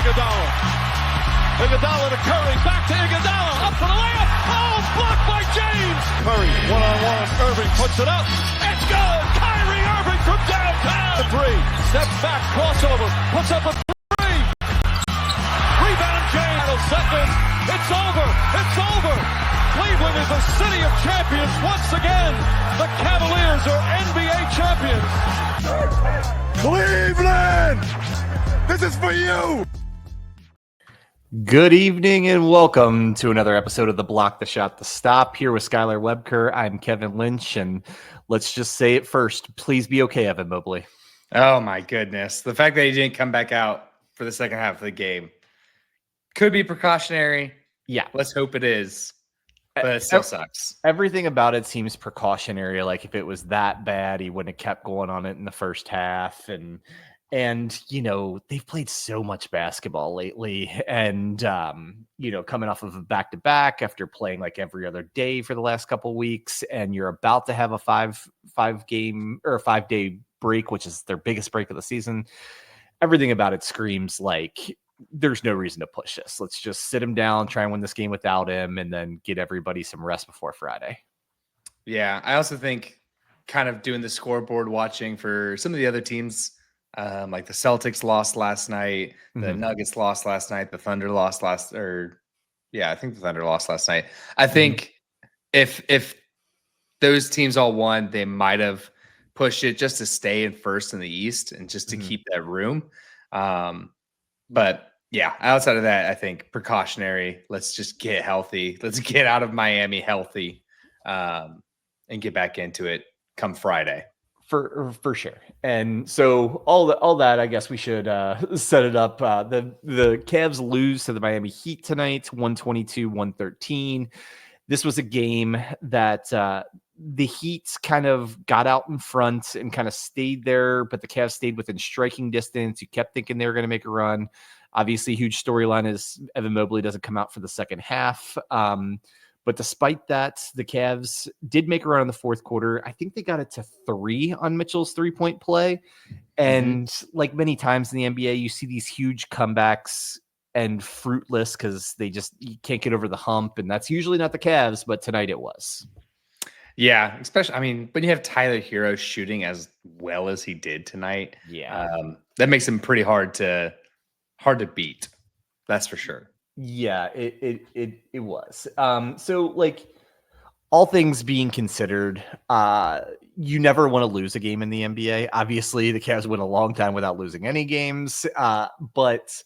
Iguodala. Iguodala to Curry, back to Iguodala, up for the layup. Oh, blocked by James. Curry, one-on-one. Irving puts it up. It's good. Kyrie Irving from downtown. The three, steps back, crossover, puts up a three. Rebound James. Seconds. It's over. It's over. Cleveland is a city of champions once again. The Cavaliers are NBA champions. Cleveland, this is for you. Good evening and welcome to another episode of the Block the Shot the Stop. Here with Skylar Webker, I'm Kevin Lynch, and let's just say it first. Please be okay, Evan Mobley. Oh my goodness. The fact that he didn't come back out for the second half of the game could be precautionary. Yeah. Let's hope it is. But it still sucks. Everything about it seems precautionary. Like if it was that bad, he wouldn't have kept going on it in the first half. And you know, they've played so much basketball lately. And, you know, coming off of a back-to-back after playing like every other day for the last couple of weeks, and you're about to have a five-game or a 5-day break, which is their biggest break of the season. Everything about it screams like there's no reason to push this. Let's just sit him down, try and win this game without him, and then get everybody some rest before Friday. Yeah, I also think kind of doing the scoreboard watching for some of the other teams, like the Celtics lost last night, the Nuggets lost last night, the Thunder lost I think the Thunder lost last night. I think if those teams all won, they might have pushed it just to stay in first in the East and just to keep that room. But yeah, outside of that, I think precautionary. Let's just get healthy. Let's get out of Miami healthy, and get back into it come Friday. For sure. And so all that, I guess we should set it up. The Cavs lose to the Miami Heat tonight, 122-113. This was a game that the Heat kind of got out in front and kind of stayed there, but the Cavs stayed within striking distance. You kept thinking they were going to make a run. Obviously, huge storyline is Evan Mobley doesn't come out for the second half. But despite that, the Cavs did make a run in the fourth quarter. I think they got it to 3 on Mitchell's three-point play. And like many times in the NBA, you see these huge comebacks and fruitless because you can't get over the hump. And that's usually not the Cavs, but tonight it was. Yeah, especially, I mean, when you have Tyler Herro shooting as well as he did tonight, that makes him pretty hard to beat. That's for sure. Yeah, it was. So like all things being considered, you never want to lose a game in the NBA. Obviously, the Cavs went a long time without losing any games, but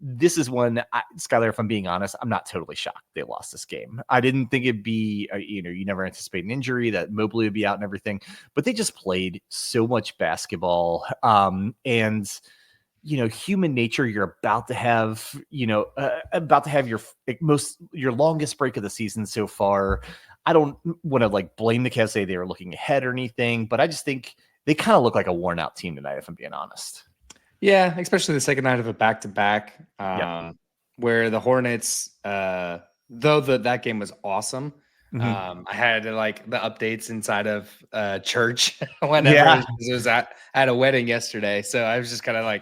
this is one, Skylar, if I'm being honest, I'm not totally shocked they lost this game. I didn't think it'd be, you never anticipate an injury, that Mobley would be out and everything, but they just played so much basketball. And, human nature, you're about to have your longest break of the season so far. I don't want to blame the Cavs, say they were looking ahead or anything, but I just think they kind of look like a worn out team tonight, if I'm being honest. Yeah, especially the second night of a back-to-back, where the Hornets, though that game was awesome, I had the updates inside of church whenever it was I had a wedding yesterday, so I was just kind of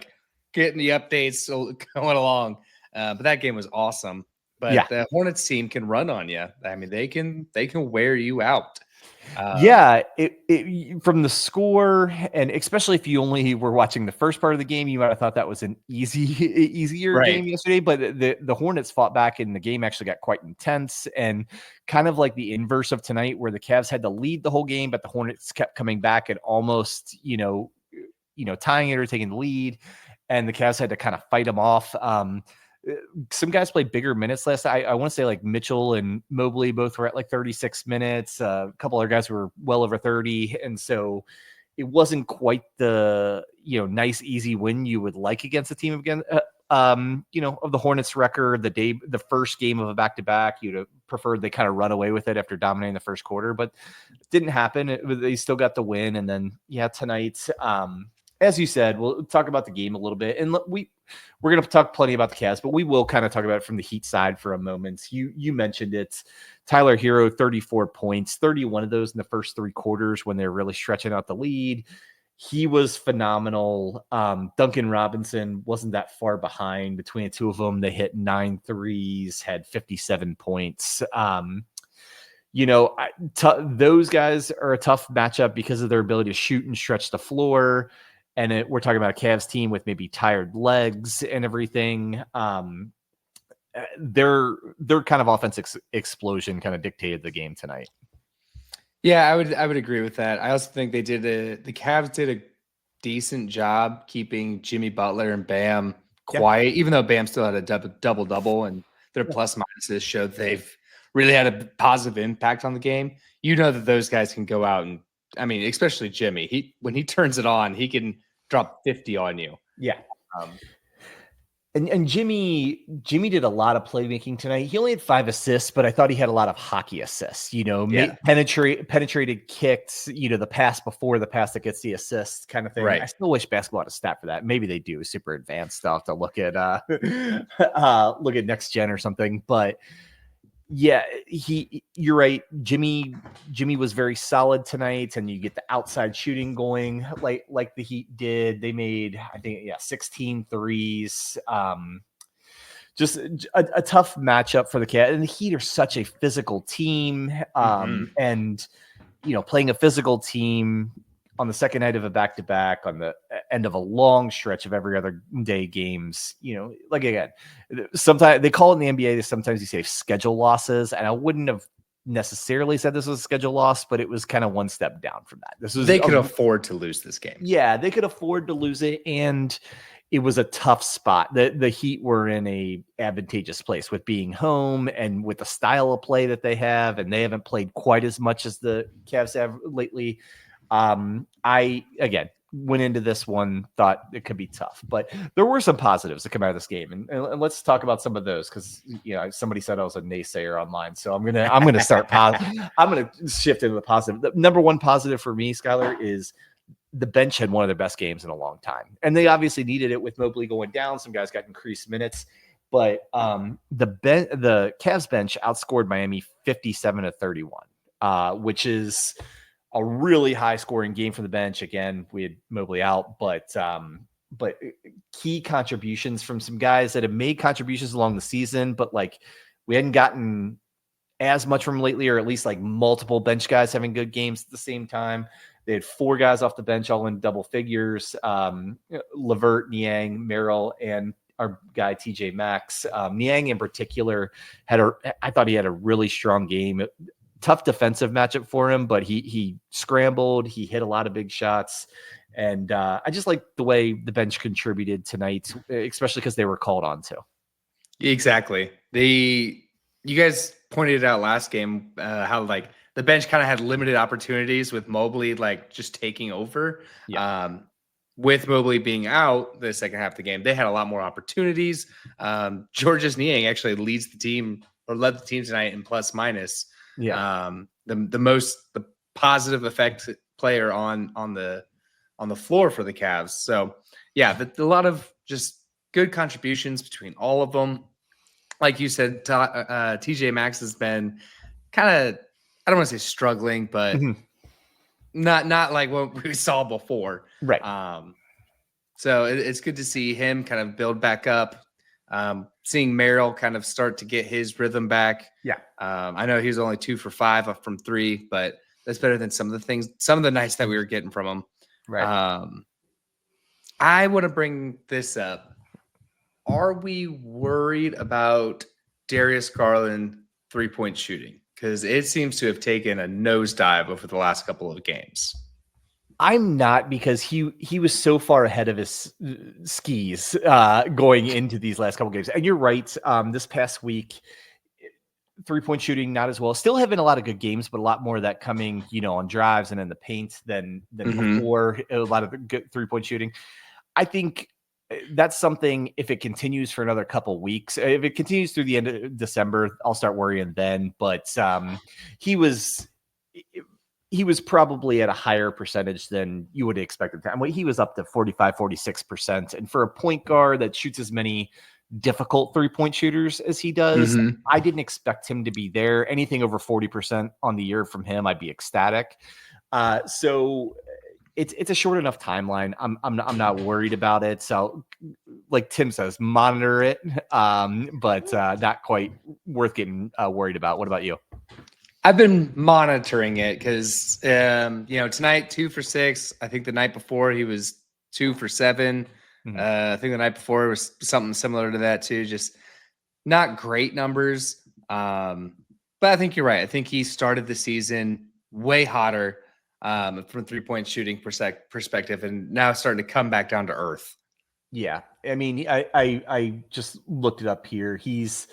getting the updates going along. But that game was awesome. But the Hornets team can run on you. I mean, they can wear you out. From the score, and especially if you only were watching the first part of the game, you might have thought that was an easier game yesterday. But the Hornets fought back, and the game actually got quite intense, and kind of like the inverse of tonight, where the Cavs had to lead the whole game, but the Hornets kept coming back and almost tying it or taking the lead, and the Cavs had to kind of fight them off. Some guys played bigger minutes last night. I want to say Mitchell and Mobley both were at 36 minutes. A couple other guys were well over 30. And so it wasn't quite the, nice, easy win you would like against a team again, of the Hornets record, the first game of a back-to-back. You'd have preferred they kind of run away with it after dominating the first quarter, but it didn't happen. They still got the win. And then, tonight, as you said, we'll talk about the game a little bit, and we're going to talk plenty about the Cavs, but we will kind of talk about it from the Heat side for a moment. You mentioned it. Tyler Herro, 34 points, 31 of those in the first 3 quarters when they're really stretching out the lead. He was phenomenal. Duncan Robinson wasn't that far behind between the two of them. They hit 9 threes, had 57 points. Those guys are a tough matchup because of their ability to shoot and stretch the floor. And we're talking about a Cavs team with maybe tired legs and everything. Their kind of offensive explosion kind of dictated the game tonight. Yeah, I would agree with that. I also think the Cavs did a decent job keeping Jimmy Butler and Bam quiet, even though Bam still had a double, and their plus minuses showed they've really had a positive impact on the game. You know that those guys can go out and, I mean, especially Jimmy. When he turns it on, he can drop 50 on you. Yeah. And Jimmy did a lot of playmaking tonight. He only had 5 assists, but I thought he had a lot of hockey assists. Penetrated kicks. The pass before the pass that gets the assist, kind of thing. Right. I still wish basketball had a stat for that. Maybe they do. Super advanced stuff to look at. Look at next gen or something. But yeah, you're right. Jimmy was very solid tonight, and you get the outside shooting going like the Heat did. They made, I think, 16 threes. Just a tough matchup for the Cavs. And the Heat are such a physical team. And playing a physical team on the second night of a back-to-back, on the end of a long stretch of every other day games, again, sometimes they call it in the NBA, sometimes you say schedule losses, and I wouldn't have necessarily said this was a schedule loss, but it was kind of one step down from that. They could afford to lose this game. Yeah, they could afford to lose it, and it was a tough spot. The Heat were in a advantageous place with being home and with the style of play that they have, and they haven't played quite as much as the Cavs have lately. I, again, went into this one, thought it could be tough, but there were some positives that come out of this game. And let's talk about some of those. Cause somebody said I was a naysayer online. So I'm going to start, I'm going to shift into the positive. The number one positive for me, Skylar, is the bench had one of their best games in a long time. And they obviously needed it with Mobley going down. Some guys got increased minutes, but the Cavs bench outscored Miami 57-31, which is a really high scoring game for the bench. Again, we had Mobley out, but key contributions from some guys that have made contributions along the season, but we hadn't gotten as much from lately, or at least multiple bench guys having good games at the same time. They had 4 guys off the bench, all in double figures. Levert, Niang, Merrill, and our guy TJ Maxx. Niang in particular I thought he had a really strong game. Tough defensive matchup for him, but he scrambled. He hit a lot of big shots. And I just like the way the bench contributed tonight, especially because they were called on to. Exactly. You guys pointed it out last game, how the bench kind of had limited opportunities with Mobley just taking over. Yeah. With Mobley being out the second half of the game, they had a lot more opportunities. Georges Niang actually led the team tonight in plus minus. Yeah. The positive effect player on the floor for the Cavs. So yeah, a lot of just good contributions between all of them. Like you said, TJ Maxx has been kind of, I don't want to say struggling, but not like what we saw before. Right. So it's good to see him kind of build back up. Seeing Merrill kind of start to get his rhythm back. Yeah. I know he was only 2 for 5 up from 3, but that's better than some of the nights that we were getting from him. Right. I want to bring this up. Are we worried about Darius Garland 3-point shooting? Because it seems to have taken a nosedive over the last couple of games. I'm not, because he was so far ahead of his skis going into these last couple games. And you're right. This past week, 3-point shooting not as well. Still having a lot of good games, but a lot more of that coming, on drives and in the paint than before. A lot of good 3-point shooting. I think that's something, if it continues for another couple weeks, if it continues through the end of December, I'll start worrying then. But he was probably at a higher percentage than you would expect him to. I mean, he was up to 45-46%. And for a point guard that shoots as many difficult 3-point shooters as he does, I didn't expect him to be there. Anything over 40% on the year from him, I'd be ecstatic. So it's a short enough timeline. I'm not worried about it. So, like Tim says, monitor it, but not quite worth getting worried about. What about you? I've been monitoring it because tonight 2 for 6. I think the night before he was 2 for 7. I think the night before it was something similar to that too. Just not great numbers. But I think you're right. I think he started the season way hotter from 3-point shooting perspective, and now starting to come back down to earth. Yeah, I mean, I just looked it up here. He's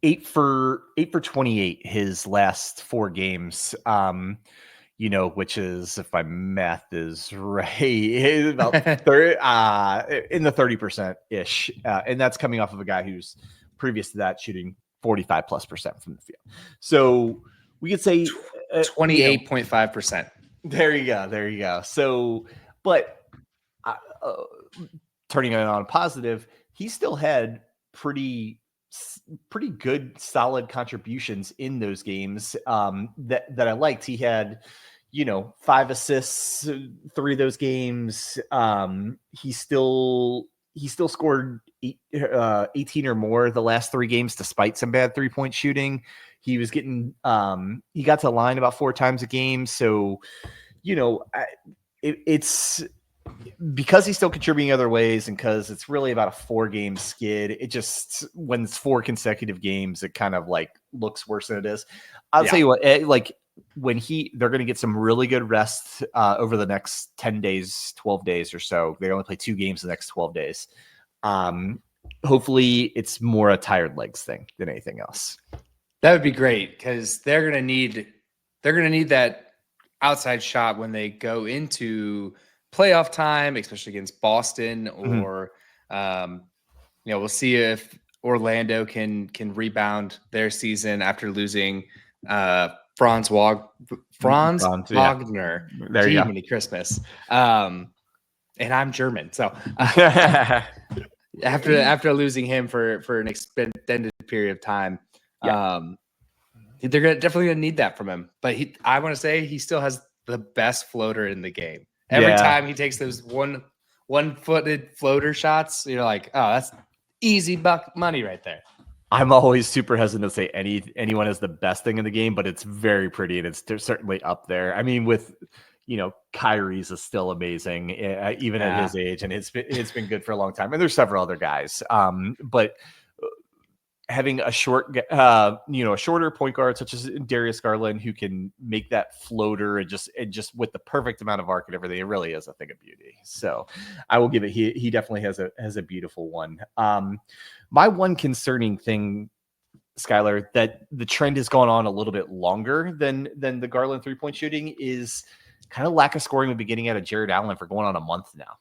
8 for 28 his last 4 games. Which is, if my math is right, about 30, in the 30% ish, and that's coming off of a guy who's previous to that shooting 45+% from the field. So we could say 28.5%. There you go. So, but turning it on positive, he still had pretty good, solid contributions in those games that I liked. He had, 5 assists, 3 of those games. He still scored 18 or more the last 3 games, despite some bad 3-point shooting. He was getting, he got to the line about 4 times a game. So, it's because he's still contributing other ways, and because it's really about a 4-game skid. It just, when it's 4 consecutive games, it kind of like looks worse than it is. I'll tell you what, when they're going to get some really good rest over the next 10 days, 12 days or so. They only play 2 games the next 12 days. Hopefully it's more a tired legs thing than anything else. That would be great, because they're going to need that outside shot when they go into playoff time, especially against Boston, or we'll see if Orlando can rebound their season after losing Franz Wagner. There you go. Many Christmas. And I'm German, so after losing him for an extended period of time, they're definitely gonna need that from him. But I want to say he still has the best floater in the game. Every time he takes those one-footed floater shots, you're like, oh, that's easy buck money right there. I'm always super hesitant to say anyone is the best thing in the game, but it's very pretty, and it's certainly up there. I mean, with Kyrie's is still amazing, even at his age, and it's been good for a long time. And there's several other guys, but having a shorter point guard such as Darius Garland, who can make that floater and just with the perfect amount of arc and everything, it really is a thing of beauty. So I will give it. He definitely has a beautiful one. My one concerning thing, Skylar, that the trend has gone on a little bit longer than the Garland 3-point shooting, is kind of lack of scoring we've been getting out of Jared Allen for going on a month now.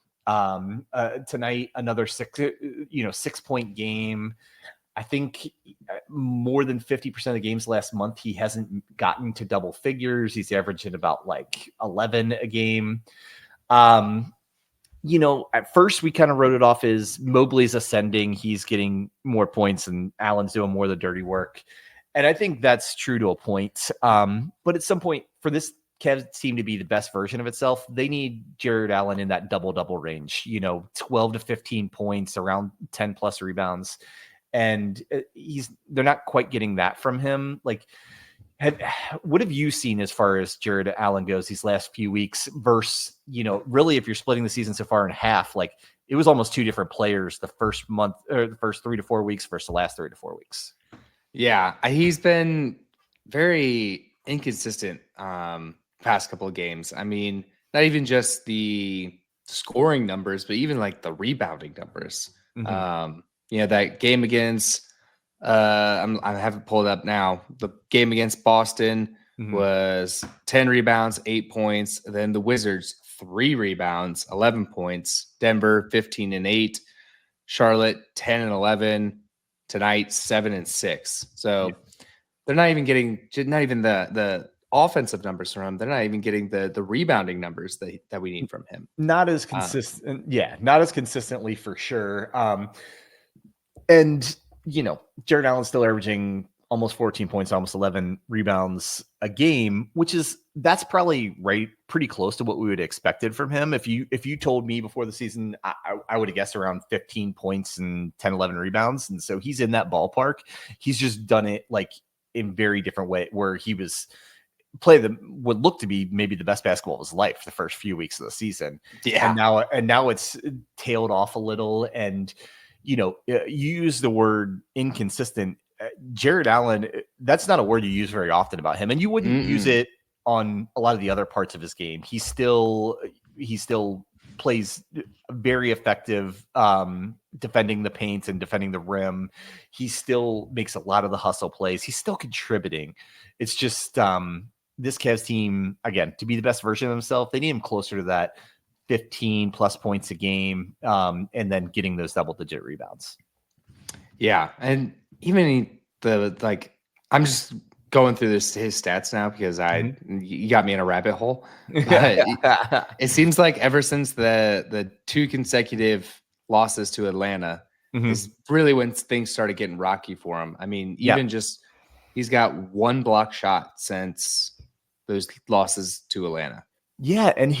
Tonight, another 6-point game. I think more than 50% of the games last month, he hasn't gotten to double figures. He's averaging about like 11 a game. At first we kind of wrote it off as Mobley's ascending. He's getting more points and Allen's doing more of the dirty work. And I think that's true to a point. But at some point, for this Cavs team to be the best version of itself, they need Jared Allen in that double range, 12 to 15 points, around 10 plus rebounds. And they're not quite getting that from him. Like, what have you seen as far as Jared Allen goes these last few weeks versus, really, if you're splitting the season so far in half, like it was almost 2 different players the first month or the first 3 to 4 weeks versus the last 3 to 4 weeks. Yeah, he's been very inconsistent past couple of games. I mean, not even just the scoring numbers, but even like the rebounding numbers. Mm-hmm. That game against I have it pulled up now. The game against Boston was 10 rebounds, 8 points. Then the Wizards, 3 rebounds, 11 points. Denver, 15 and 8. Charlotte, 10 and 11. Tonight, 7 and 6. So they're not even the offensive numbers from him. They're not even getting the rebounding numbers that we need from him. Not as consistent. Not as consistently for sure. And Jared Allen's still averaging almost 14 points, almost 11 rebounds a game, that's probably pretty close to what we would have expected from him. If you told me before the season, I would have guessed around 15 points and 10, 11 rebounds. And so he's in that ballpark. He's just done it like in very different way, where he was would look to be maybe the best basketball of his life the first few weeks of the season. Yeah. And now it's tailed off a little. And, you use the word inconsistent. Jared Allen, that's not a word you use very often about him. And you wouldn't use it on a lot of the other parts of his game. He still plays very effective defending the paint and defending the rim. He still makes a lot of the hustle plays. He's still contributing. It's just this Cavs team, again, to be the best version of himself, they need him closer to that 15 plus points a game, and then getting those double-digit rebounds. Yeah, and even I'm just going through his stats now because you got me in a rabbit hole. It seems like ever since the 2 consecutive losses to Atlanta is really when things started getting rocky for him. I mean, he's got 1 block shot since those losses to Atlanta. Yeah, and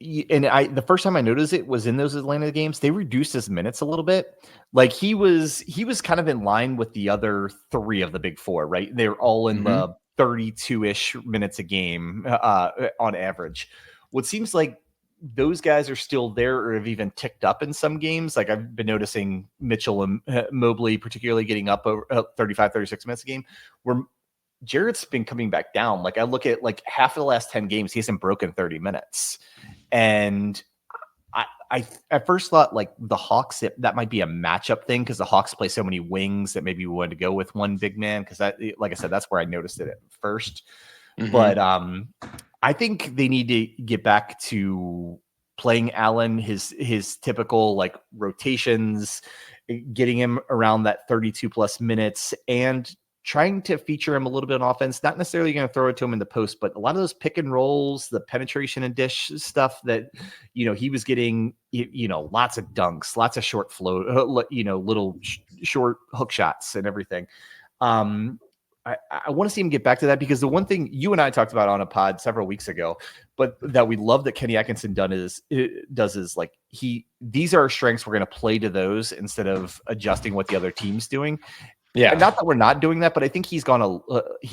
the first time I noticed it was in those Atlanta games. They reduced his minutes a little bit. Like he was kind of in line with the other 3 of the big 4, right? They were all in the 32-ish minutes a game on average. What seems like those guys are still there or have even ticked up in some games. Like I've been noticing Mitchell and Mobley particularly getting up over 35, 36 minutes a game, where Jared's been coming back down. Like I look at like half of the last 10 games, he hasn't broken 30 minutes. And I at first thought like the Hawks, that might be a matchup thing because the Hawks play so many wings that maybe we wanted to go with one big man because that, like I said, that's where I noticed it at first. But I think they need to get back to playing Allen, his typical like rotations, getting him around that 32 plus minutes and trying to feature him a little bit on offense, not necessarily going to throw it to him in the post, but a lot of those pick and rolls, the penetration and dish stuff that, he was getting, lots of dunks, lots of short flow, little short hook shots and everything. I want to see him get back to that because the one thing you and I talked about on a pod several weeks ago, but that we love that Kenny Atkinson does is like these are our strengths. We're going to play to those instead of adjusting what the other team's doing. Yeah, and not that we're not doing that, but I think he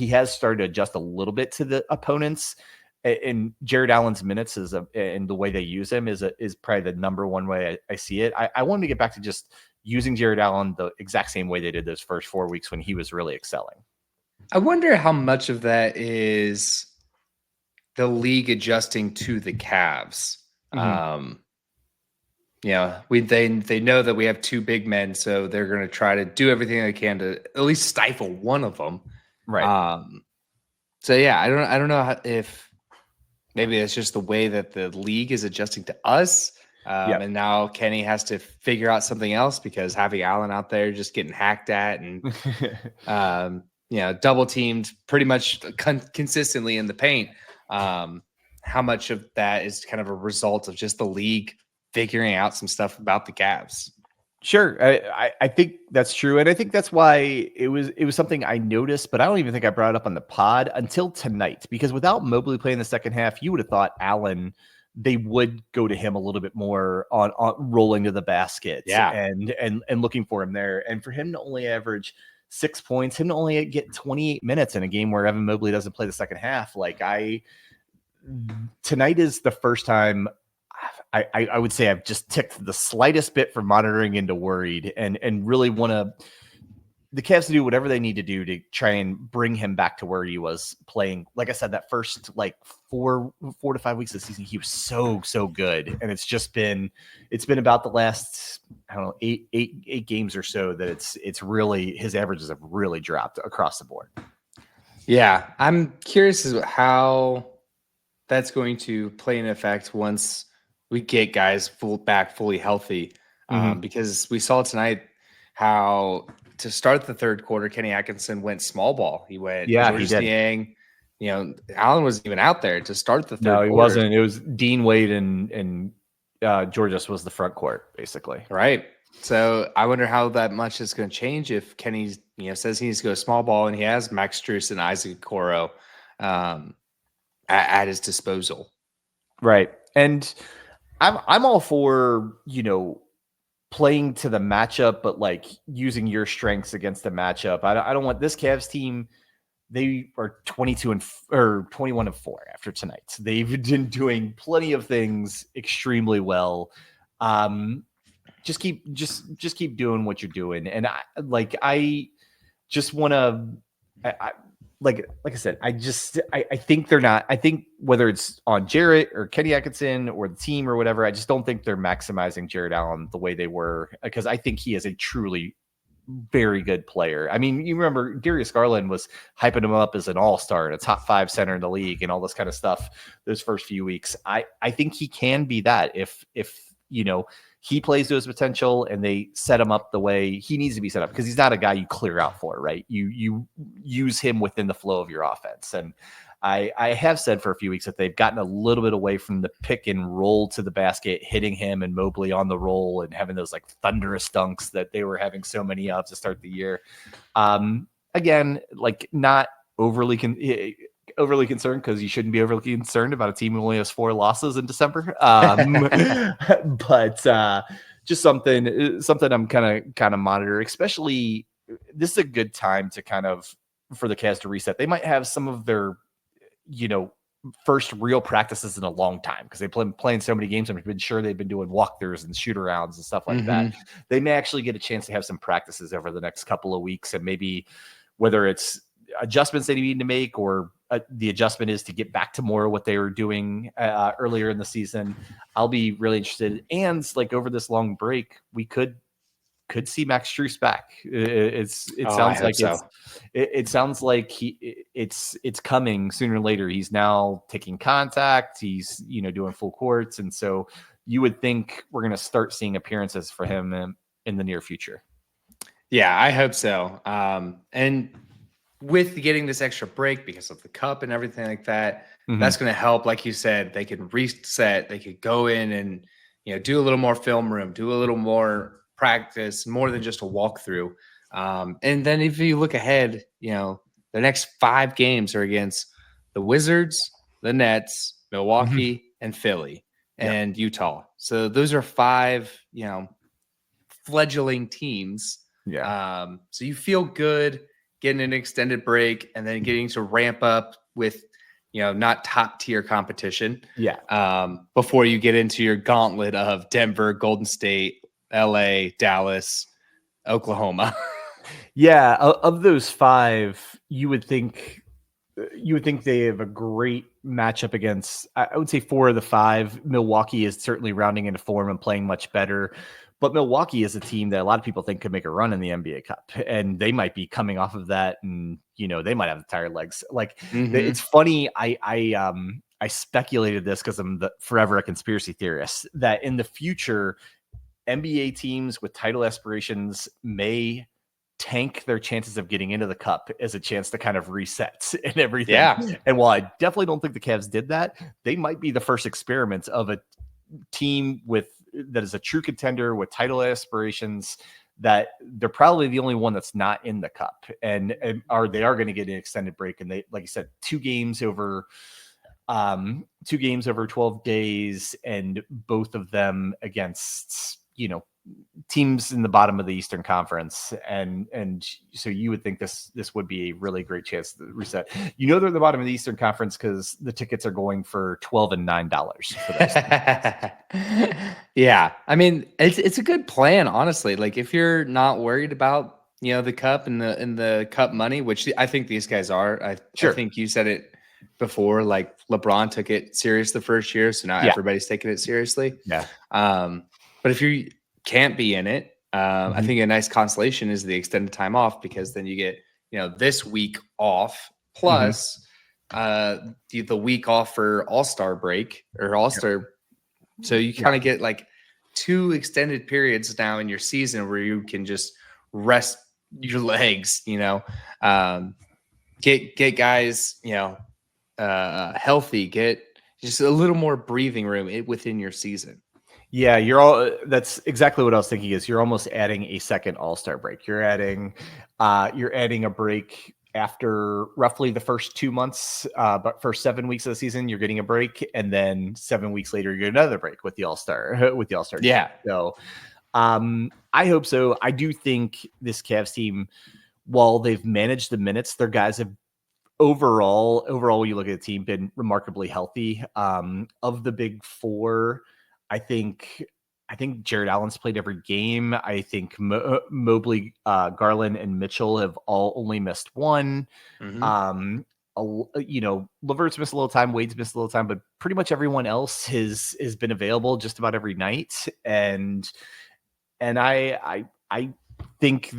has started to adjust a little bit to the opponents. And Jared Allen's minutes and the way they use him is probably the number one way I see it. I want to get back to just using Jared Allen the exact same way they did those first 4 weeks when he was really excelling. I wonder how much of that is the league adjusting to the Cavs. They know that we have 2 big men, so they're going to try to do everything they can to at least stifle one of them. Right. So yeah, I don't know if maybe it's just the way that the league is adjusting to us. And now Kenny has to figure out something else because having Allen out there just getting hacked at and double teamed pretty much consistently in the paint. How much of that is kind of a result of just the league figuring out some stuff about the Cavs? Sure. I think that's true. And I think that's why it was something I noticed, but I don't even think I brought it up on the pod until tonight, because without Mobley playing the second half, you would have thought Allen, they would go to him a little bit more on rolling to the basket and looking for him there. And for him to only average 6 points, him to only get 28 minutes in a game where Evan Mobley doesn't play the second half. Tonight is the first time I would say I've just ticked the slightest bit from monitoring into worried and really want the Cavs to do whatever they need to do to try and bring him back to where he was playing. Like I said, that first 4 to 5 weeks of the season, he was so good. And it's been about the last, I don't know, eight games or so that it's really, his averages have really dropped across the board. Yeah. I'm curious as how that's going to play an effect once we get guys fully healthy, because we saw tonight how to start the third quarter, Kenny Atkinson went small ball. He went, Georges Niang. Allen wasn't even out there to start the third quarter. No, he wasn't. It was Dean Wade and Georges was the front court, basically. Right. So I wonder how that much is going to change if Kenny's says he needs to go small ball, and he has Max Strus and Isaac Okoro at his disposal. Right. And I'm all for, playing to the matchup, but like using your strengths against the matchup. I don't want this Cavs team. They are 21-4 after tonight. They've been doing plenty of things extremely well. Just keep doing what you're doing. And I just want to, like I said, I think they're not. I think whether it's on Jarrett or Kenny Atkinson or the team or whatever, I just don't think they're maximizing Jarrett Allen the way they were, because I think he is a truly very good player. I mean, you remember Darius Garland was hyping him up as an all-star and a top 5 center in the league and all this kind of stuff those first few weeks. I think he can be that if he plays to his potential and they set him up the way he needs to be set up, because he's not a guy you clear out for, right? You use him within the flow of your offense. And I have said for a few weeks that they've gotten a little bit away from the pick and roll to the basket, hitting him and Mobley on the roll and having those like thunderous dunks that they were having so many of to start the year. Again, like not overly concerned, because you shouldn't be overly concerned about a team who only has 4 losses in December. But just something I'm kind of monitor, especially this is a good time to for the Cavs to reset. They might have some of their, first real practices in a long time, because they've been playing so many games. I've been sure they've been doing walkthroughs and shoot arounds and stuff like that. They may actually get a chance to have some practices over the next couple of weeks, and maybe whether it's adjustments they need to make or the adjustment is to get back to more of what they were doing earlier in the season. I'll be really interested. And like over this long break, we could see Max Strus back. It sounds like it's coming sooner or later. He's now taking contact. He's doing full courts, and so you would think we're going to start seeing appearances for him in the near future. Yeah, I hope so. And with getting this extra break because of the cup and everything like that, that's going to help. Like you said, they can reset. They could go in and do a little more film room, do a little more practice, more than just a walkthrough. And then if you look ahead, the next 5 games are against the Wizards, the Nets, Milwaukee, and Philly, and Utah. So those are 5, fledgling teams. Yeah. So you feel good getting an extended break and then getting to ramp up with, not top tier competition. Yeah. Before you get into your gauntlet of Denver, Golden State, LA, Dallas, Oklahoma. Yeah. Of those 5, you would think they have a great matchup against, I would say 4 of the 5. Milwaukee is certainly rounding into form and playing much better. But Milwaukee is a team that a lot of people think could make a run in the NBA Cup, and they might be coming off of that, and they might have the tired legs. Like it's funny. I speculated this because I'm forever a conspiracy theorist that in the future, NBA teams with title aspirations may tank their chances of getting into the cup as a chance to kind of reset and everything. Yeah. And while I definitely don't think the Cavs did that, they might be the first experiment of a team that is a true contender with title aspirations, that they're probably the only one that's not in the cup, and they are going to get an extended break. And they, like you said, 2 games over 12 days, and both of them against, teams in the bottom of the Eastern Conference. And so you would think this would be a really great chance to reset. They're at the bottom of the Eastern Conference because the tickets are going for $12 and $9 for that. Yeah. I mean, it's a good plan, honestly. Like if you're not worried about, the cup and the cup money, which I think these guys are. I think you said it before, like LeBron took it serious the first year. So now everybody's taking it seriously. Yeah. But if you can't be in it, I think a nice consolation is the extended time off, because then you get, this week off plus the week off for All-Star break or All-Star. So you kind of get like 2 extended periods now in your season where you can just rest your legs, get guys, healthy, get just a little more breathing room within your season. Yeah, that's exactly what I was thinking. Is you're almost adding a second All-Star break. You're adding a break after roughly the first 2 months, but for 7 weeks of the season, you're getting a break, and then 7 weeks later, you get another break with the All-Star Yeah. game. So, I hope so. I do think this Cavs team, while they've managed the minutes, their guys have overall, you look at the team, been remarkably healthy. Of the big four, I think Jared Allen's played every game. I think Mobley, Garland, and Mitchell have all only missed one. Levert's missed a little time, Wade's missed a little time, but pretty much everyone else has been available just about every night. And I think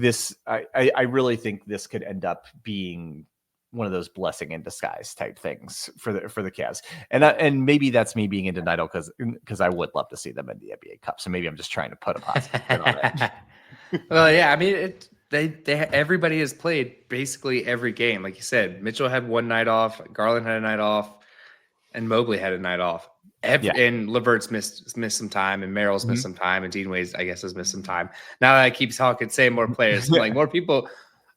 I really think this could end up being one of those blessing in disguise type things for the Cavs. And maybe that's me being in denial because I would love to see them in the NBA Cup. So maybe I'm just trying to put a positive spin on it. Well, yeah, I mean, everybody has played basically every game. Like you said, Mitchell had one night off, Garland had a night off, and Mobley had a night off. And Levert's missed some time, and Merrill's missed some time, and Dean Wade's, I guess, has missed some time. Now that I keep saying more players, like more people.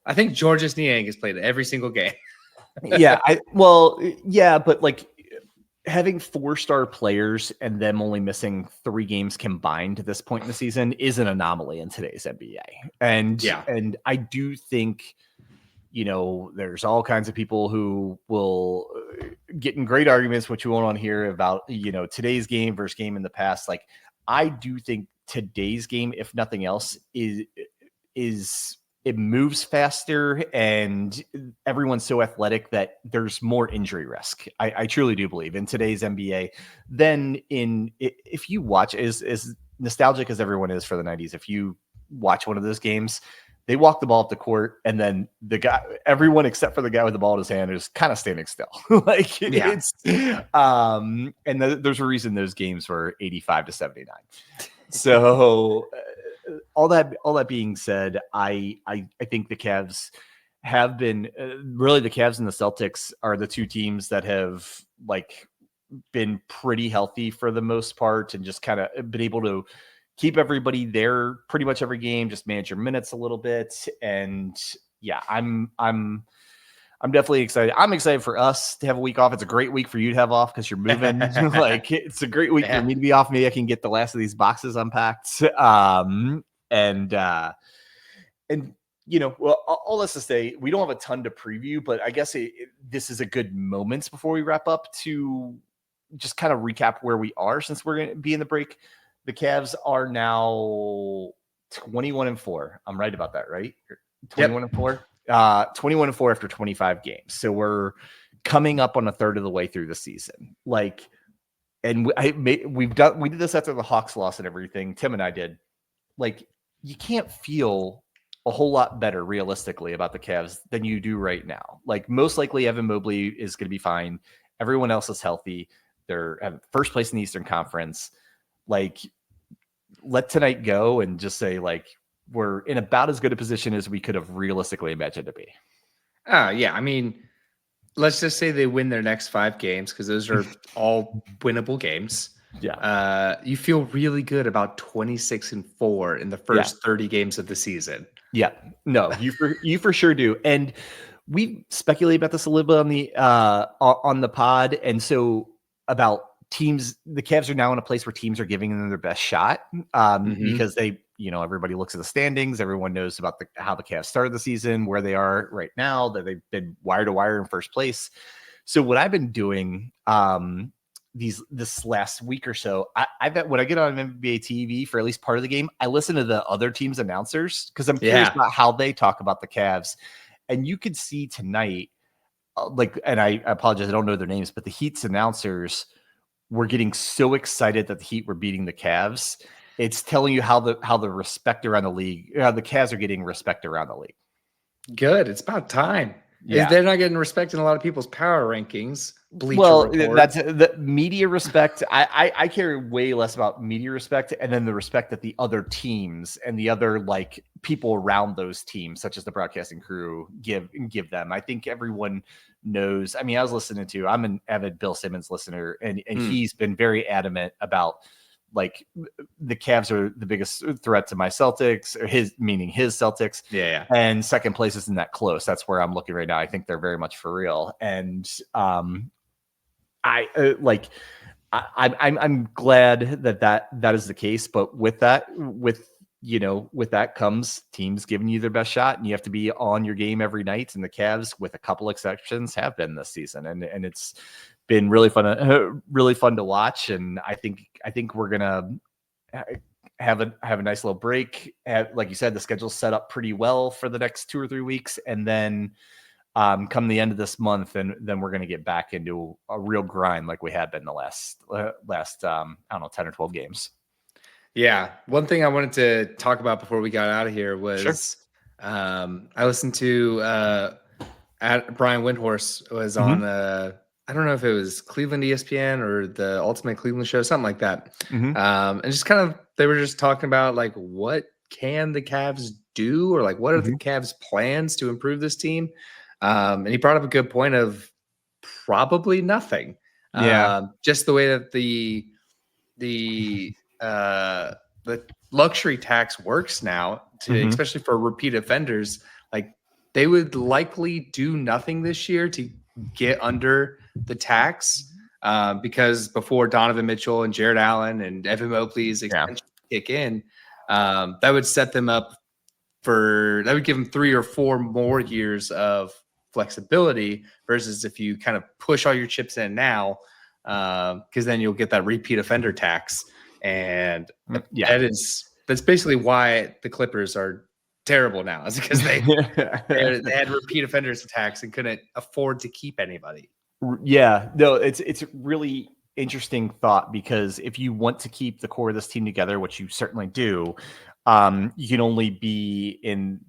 I think Georges Niang has played every single game. But like having 4-star players and them only missing 3 games combined at this point in the season is an anomaly in today's NBA. And I do think, there's all kinds of people who will get in great arguments, which you won't want to hear about, today's game versus game in the past. Like, I do think today's game, if nothing else, is it moves faster and everyone's so athletic that there's more injury risk. I truly do believe in today's NBA than if you watch, as nostalgic as everyone is for the 90s, if you watch one of those games, they walk the ball up the court and then everyone except for the guy with the ball in his hand is kind of standing still. There's a reason those games were 85-79. So all that being said, I think the Cavs have been really, the Cavs and the Celtics are the two teams that have been pretty healthy for the most part and just kind of been able to keep everybody there pretty much every game, just manage your minutes a little bit. And yeah, I'm definitely excited. I'm excited for us to have a week off. It's a great week for you to have off because you're moving. It's a greght week for me to be off. Maybe I can get the last of these boxes unpacked. All this to say, we don't have a ton to preview, but I guess this is a good moment before we wrap up to just kind of recap where we are since we're going to be in the break. The Cavs are now 21-4. I'm right about that, right? 21-4. 21-4 after 25 games. So we're coming up on a third of the way through the season. We did this after the Hawks loss and everything. Tim and I did. You can't feel a whole lot better realistically about the Cavs than you do right now. Most likely Evan Mobley is going to be fine. Everyone else is healthy. They're at first place in the Eastern Conference. Let tonight go and just say we're in about as good a position as we could have realistically imagined to be. Yeah. I mean, let's just say they win their next 5 games because those are all winnable games. Yeah. You feel really good about 26-4 in the first 30 games of the season. Yeah. No, you for sure do. And we speculate about this a little bit on the pod. And so about teams, the Cavs are now in a place where teams are giving them their best shot because they, everybody looks at the standings. Everyone knows about how the Cavs started the season, where they are right now, that they've been wire to wire in first place. So what I've been doing this last week or so, when I get on NBA TV for at least part of the game, I listen to the other team's announcers because I'm curious about how they talk about the Cavs. And you could see tonight, and I apologize, I don't know their names, but the Heat's announcers were getting so excited that the Heat were beating the Cavs. It's telling you how the respect around the league, the Cavs are getting respect around the league. Good. It's about time. Yeah. They're not getting respect in a lot of people's power rankings. Report. That's the media respect. I care way less about media respect and then the respect that the other teams and the other people around those teams, such as the broadcasting crew, give them. I think everyone knows. I mean, I'm an avid Bill Simmons listener, and he's been very adamant about like the Cavs are the biggest threat to my Celtics, or his Celtics. Yeah. And second place isn't that close. That's where I'm looking right now. I think they're very much for real. And I'm glad that is the case. But with that comes teams giving you their best shot, and you have to be on your game every night. And the Cavs, with a couple exceptions, have been this season, and it's been really fun to watch. And I think we're gonna have a nice little break. Like you said, the schedule's set up pretty well for the next 2 or 3 weeks, and then come the end of this month, and then we're gonna get back into a real grind like we had been the last 10 or 12 games. Yeah. One thing I wanted to talk about before we got out of here was I listened to Brian Windhorst was on I don't know if it was Cleveland ESPN or the Ultimate Cleveland Show, something like that. And just kind of, they were just talking about like, what can the Cavs do, or like, what are the Cavs' plans to improve this team? And he brought up a good point of probably nothing. Just the way that the luxury tax works now, especially for repeat offenders, like they would likely do nothing this year to get under the tax, because before Donovan Mitchell and Jared Allen and Evan Mobley's extension kick in, that would set them up that would give them 3 or 4 more years of flexibility, versus if you kind of push all your chips in now, because then you'll get that repeat offender tax. And that's basically why the Clippers are terrible now, is because they had repeat offenders tax and couldn't afford to keep anybody. Yeah, no, it's really interesting thought, because if you want to keep the core of this team together, which you certainly do, you can only be in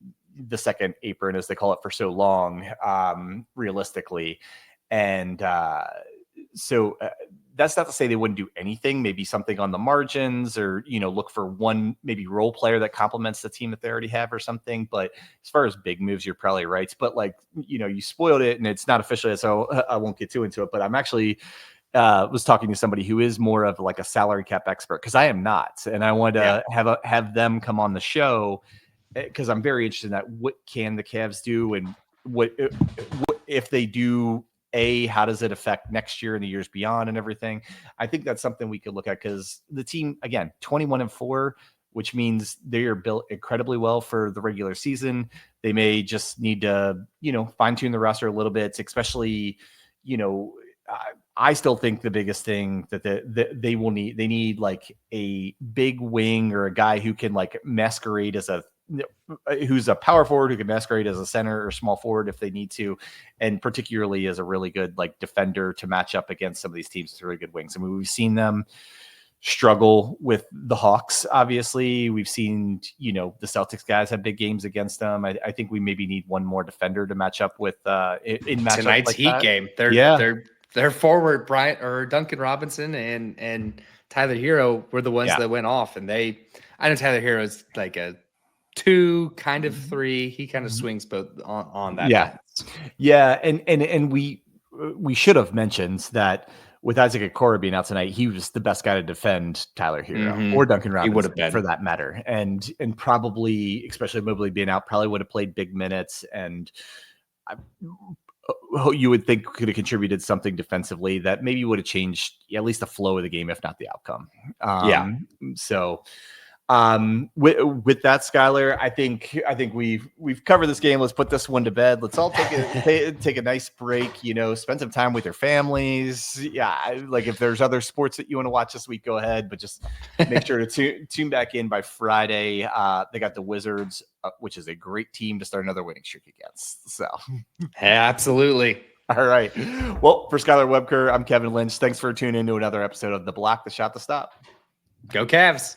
the second apron, as they call it, for so long, realistically. And so that's not to say they wouldn't do anything, maybe something on the margins, or, look for one maybe role player that complements the team that they already have or something. But as far as big moves, you're probably right. But like, you spoiled it, and it's not officially, so I won't get too into it. But I'm actually was talking to somebody who is more of like a salary cap expert, because I am not. And I wanted to have them come on the show, because I'm very interested in that. What can the Cavs do, and what if they do? How does it affect next year and the years beyond and everything? I think that's something we could look at, because the team, again, 21-4, which means they are built incredibly well for the regular season. They may just need to, fine tune the roster a little bit, especially, I still think the biggest thing that they need like a big wing, or a guy who can like masquerade as who's a power forward, who can masquerade as a center or small forward if they need to, and particularly as a really good like defender to match up against some of these teams with really good wings. I mean, we've seen them struggle with the Hawks. Obviously, we've seen the Celtics guys have big games against them. I think we maybe need one more defender to match up with in matchup tonight's like Heat that. game. Their forward Duncan Robinson and Tyler Herro were the ones that went off, and I know Tyler Herro is like a 2, kind of 3. He kind of swings both on that. And we should have mentioned that with Isaac Okoro being out tonight, he was the best guy to defend Tyler Herro or Duncan Robinson, he would have been, for that matter, and probably, especially Mobley being out, probably would have played big minutes, and you would think could have contributed something defensively that maybe would have changed at least the flow of the game, if not the outcome. So with that, Skylar, I think we've covered this game. Let's put this one to bed. Let's all take a nice break, spend some time with your families. Like if there's other sports that you want to watch this week, go ahead, but just make sure to tune back in by Friday. They got the Wizards, which is a great team to start another winning streak against. So absolutely. All right. Well, for Skylar Webker, I'm Kevin Lynch. Thanks for tuning in to another episode of The Block, the Shot, the Stop. Go Cavs.